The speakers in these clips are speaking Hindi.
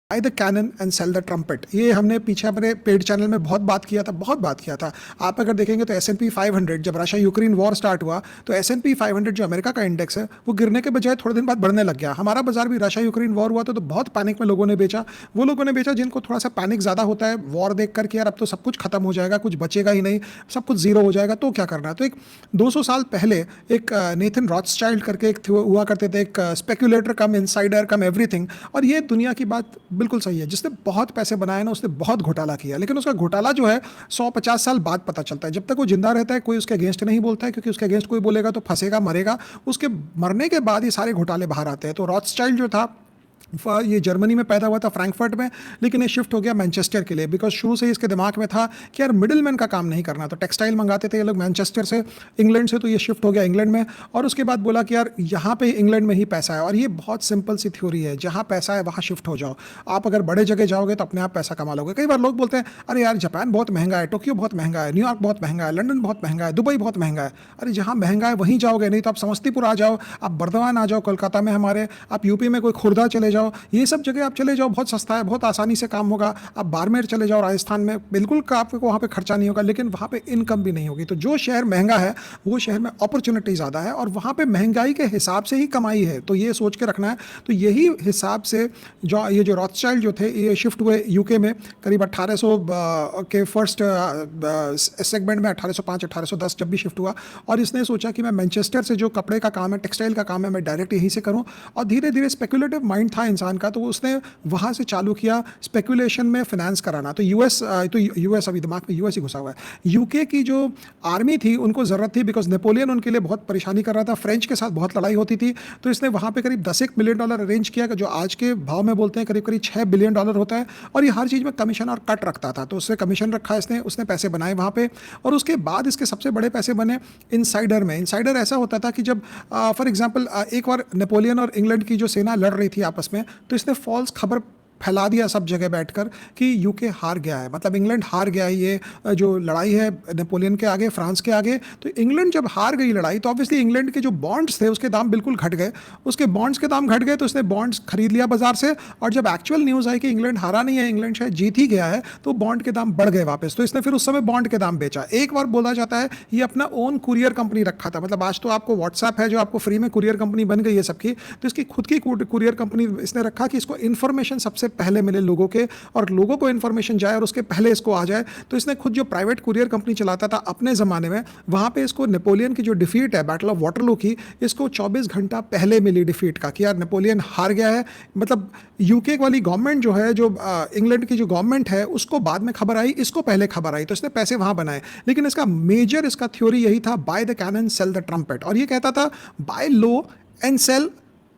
Bye the cannon and sell the trumpet. ये हमने पीछे अपने पेड चैनल में बहुत बात किया था, बहुत बात किया था। आप अगर देखेंगे तो S&P 500, जब रशिया यूक्रेन वॉर स्टार्ट हुआ तो S&P 500 जो अमेरिका का इंडेक्स है वो गिरने के बजाय थोड़े दिन बाद बढ़ने लग गया। हमारा बाजार भी रशिया यूक्रेन वॉर हुआ तो बहुत पैनिक में लोगों ने बेचा। वो लोगों ने बेचा जिनको थोड़ा सा पैनिक ज़्यादा होता है वॉर देख कर कि यार अब तो सब कुछ खत्म हो जाएगा, कुछ बचेगा ही नहीं, सब कुछ जीरो हो जाएगा, तो क्या करना है। तो एक 200 साल पहले एक नेथन रॉथस्चाइल्ड करके एक हुआ करते थे, एक स्पेक्यूलेटर कम इनसाइडर कम एवरीथिंग, और ये दुनिया की बात बिल्कुल सही है। जिसने बहुत पैसे बनाए ना उसने बहुत घोटाला किया, लेकिन उसका घोटाला जो है 100-50 साल बाद पता चलता है। जब तक वो जिंदा रहता है कोई उसके अगेंस्ट नहीं बोलता है, क्योंकि उसके अगेंस्ट कोई बोलेगा तो फंसेगा, मरेगा। उसके मरने के बाद ये सारे घोटाले बाहर आते हैं। तो रॉथस्चाइल्ड जो था ये जर्मनी में पैदा हुआ था, फ्रैंकफर्ट में, लेकिन ये शिफ्ट हो गया मैनचेस्टर के लिए, बिकॉज शुरू से ही इसके दिमाग में था कि यार मिडिलमैन का काम नहीं करना। तो टेक्सटाइल मंगाते थे ये लोग मैनचेस्टर से, इंग्लैंड से, तो ये शिफ्ट हो गया इंग्लैंड में। और उसके बाद बोला कि यार यहाँ पे इंग्लैंड में ही पैसा है। और ये बहुत सिंपल सी थ्योरी है, जहाँ पैसा है वहाँ शिफ्ट हो जाओ। आप अगर बड़े जगह जाओगे तो अपने आप पैसा कमा लोगे। कई बार लोग बोलते हैं अरे यार जापान बहुत महंगा है, टोक्यो बहुत महंगा है, न्यूयॉर्क बहुत महंगा है, लंदन बहुत महंगा है, दुबई बहुत महंगा है। अरे जहाँ महंगा है वहीं जाओगे, नहीं तो आप समस्तीपुर आ जाओ, आप बर्दवान आ जाओ कोलकाता में हमारे, आप यूपी में कोई खुर्दा चले जाओ, ये सब जगह आप चले जाओ, बहुत सस्ता है, बहुत आसानी से काम होगा। आप बाड़मेर चले जाओ राजस्थान में, बिल्कुल का आपको वहाँ पे खर्चा नहीं होगा, लेकिन वहाँ पे इनकम भी नहीं होगी। तो जो शहर महंगा है वो शहर में अपॉर्चुनिटी ज़्यादा है, और वहाँ पे महंगाई के हिसाब से ही कमाई है। तो ये सोच के रखना है। तो यही हिसाब से जो रॉथस्चाइल्ड जो थे ये शिफ्ट हुए यूके में करीब 1800 के फर्स्ट सेगमेंट में, 1805-1810 जब भी शिफ्ट हुआ, और इसने सोचा कि मैं मैनचेस्टर से जो कपड़े का काम है, टेक्सटाइल का काम है, मैं डायरेक्ट यहीं से करूँ। और धीरे धीरे स्पेकुलेटिव माइंड था इंसान का, तो उसने वहाँ से चालू किया स्पेकुलेशन में फिनेंस कराना। तो यूएस अभी दिमाग में यूएस ही घुसा हुआ है। यूके की जो आर्मी थी उनको ज़रूरत थी, बिकॉज नेपोलियन उनके लिए बहुत परेशानी कर रहा था, फ्रेंच के साथ बहुत लड़ाई होती थी। तो इसने वहाँ पे करीब $10 मिलियन अरेंज किया, जो आज के भाव में बोलते हैं करीब करीब $6 बिलियन होता है। और ये हर चीज़ में कमीशन और कट रखता था, तो उससे कमीशन रखा उसने पैसे बनाए वहाँ पे। और उसके बाद इसके सबसे बड़े पैसे बने इनसाइडर में। इनसाइडर ऐसा होता था कि जब फॉर एग्जाम्पल एक बार नेपोलियन और इंग्लैंड की जो सेना लड़ रही थी आपस में, तो इसने फॉल्स खबर फैला दिया सब जगह बैठकर कि यूके हार गया है, मतलब इंग्लैंड हार गया है, ये जो लड़ाई है नेपोलियन के आगे, फ्रांस के आगे। तो इंग्लैंड जब हार गई लड़ाई तो ऑब्वियसली इंग्लैंड के जो बॉन्ड्स थे उसके दाम बिल्कुल घट गए। उसके बॉन्ड्स के दाम घट गए तो उसने बॉन्ड्स खरीद लिया बाजार से, और जब एक्चुअल न्यूज़ आई कि इंग्लैंड हारा नहीं है, इंग्लैंड शायद जीत ही गया है, तो बॉन्ड के दाम बढ़ गए वापस। तो इसने फिर उस समय बॉन्ड के दाम बेचा। एक बार बोला जाता है ये अपना ओन कुरियर कंपनी रखा था, मतलब आज तो आपको व्हाट्सएप है जो आपको फ्री में कुरियर कंपनी बन गई है सबकी, तो इसकी खुद की कुरियर कंपनी इसने रखा कि इसको इन्फॉर्मेशन सबसे पहले मिले लोगों के, और लोगों को इन्फॉर्मेशन जाए और उसके पहले इसको आ जाए। तो इसने खुद जो प्राइवेट कुरियर कंपनी चलाता था अपने ज़माने में, वहाँ पे इसको नेपोलियन की जो डिफीट है बैटल ऑफ वाटरलू की, इसको 24 घंटा पहले मिली डिफीट का, कि यार नेपोलियन हार गया है। मतलब यूके वाली गवर्नमेंट जो है, जो इंग्लैंड की जो गवर्नमेंट है, उसको बाद में खबर आई, इसको पहले खबर आई, तो इसने पैसे वहाँ बनाए। लेकिन इसका मेजर इसका थ्योरी यही था, buy the cannon sell the trumpet. और ये कहता था buy low and sell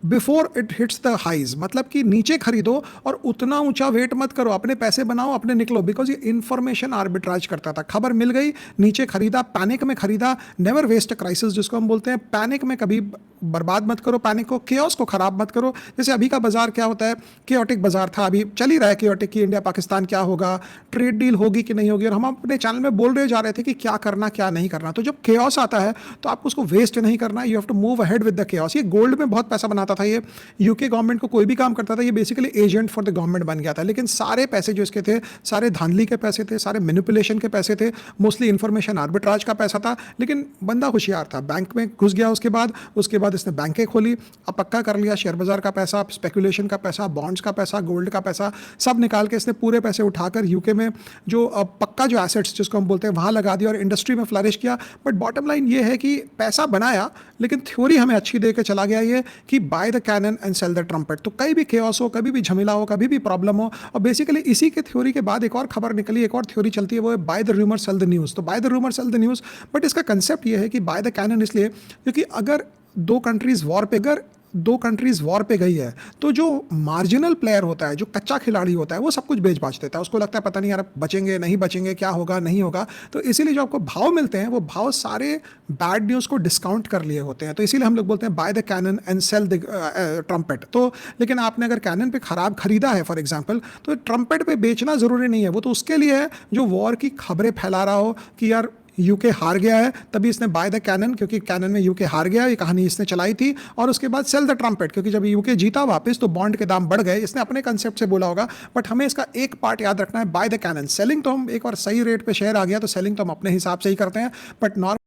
before it hits the highs, मतलब कि नीचे खरीदो और उतना ऊंचा वेट मत करो, अपने पैसे बनाओ, अपने निकलो। बिकॉज ये इन्फॉर्मेशन आर्बिट्राज करता था। खबर मिल गई, नीचे खरीदा, पैनिक में खरीदा। नेवर वेस्ट अ क्राइसिस जिसको हम बोलते हैं, पैनिक में कभी बर्बाद मत करो, पैनिक को, केओस को खराब मत करो। जैसे अभी का बाजार क्या होता है, केओटिक बाजार था, अभी चल ही रहा है केओटिक की, इंडिया पाकिस्तान क्या होगा, ट्रेड डील होगी कि नहीं होगी, और हम अपने चैनल में बोल रहे जा रहे थे कि क्या करना क्या नहीं करना। तो जब केओस आता है तो आपको उसको वेस्ट नहीं करना, you have to move ahead with the chaos. ये गोल्ड में बहुत पैसा बनाता था, ये यूके गवर्नमेंट को कोई भी काम करता था, ये basically agent for the government बन गया था। लेकिन सारे पैसे जो इसके थे, सारे धांधली के पैसे थे, सारे मैनिपुलेशन के पैसे थे, मोस्टली इन्फॉर्मेशन आर्बिट्राज का पैसा था। लेकिन बंदा होशियार था, बैंक में घुस गया। उसके बाद इसने बैंकें खोली, अब पक्का कर लिया, शेयर बाजार का पैसा, स्पेकुलेशन का पैसा, बॉन्ड्स का पैसा, गोल्ड का पैसा, सब निकाल के इसने पूरे पैसे उठाकर यूके में जो पक्का जो एसेट्स जिसको हम बोलते हैं वहाँ लगा दिया, और इंडस्ट्री में फ्लरिश किया। बट बॉटम लाइन ये है कि पैसा बनाया, लेकिन थ्योरी हमें अच्छी दे के चला गया ये कि buy the cannon and sell the trumpet. तो कहीं भी केओस हो, कभी भी झमेला हो, कभी भी प्रॉब्लम हो, और बेसिकली इसी के थ्योरी के बाद एक और खबर निकली, एक और थ्योरी चलती है, वो है by the rumour sell the news. तो by the rumour sell the news, but इसका कंसेप्ट ये है कि बाय द कैनन इसलिए क्योंकि अगर दो कंट्रीज वॉर पे गई है तो जो मार्जिनल प्लेयर होता है, जो कच्चा खिलाड़ी होता है, वो सब कुछ बेच बाच देता है। उसको लगता है पता नहीं यार बचेंगे नहीं बचेंगे, क्या होगा नहीं होगा। तो इसीलिए जो आपको भाव मिलते हैं वो भाव सारे बैड न्यूज़ को डिस्काउंट कर लिए होते हैं। तो इसीलिए हम लोग बोलते हैं buy the cannon and sell the trumpet. तो लेकिन आपने अगर कैनन पे खराब खरीदा है फॉर एग्जाम्पल, तो ट्रम्पेट पे बेचना ज़रूरी नहीं है। वो तो उसके लिए है जो वॉर की खबरें फैला रहा हो कि यार यूके हार गया है, तभी इसने बाय द कैनन, क्योंकि कैनन में यूके हार गया, ये कहानी इसने चलाई थी। और उसके बाद सेल द ट्रम्पेट, क्योंकि जब यूके जीता वापस तो बॉन्ड के दाम बढ़ गए, इसने अपने कंसेप्ट से बोला होगा। बट हमें इसका एक पार्ट याद रखना है, बाय द कैनन। सेलिंग तो हम एक बार सही रेट पे शेयर आ गया तो सेलिंग तो हम अपने हिसाब से ही करते हैं, बट नॉर्मल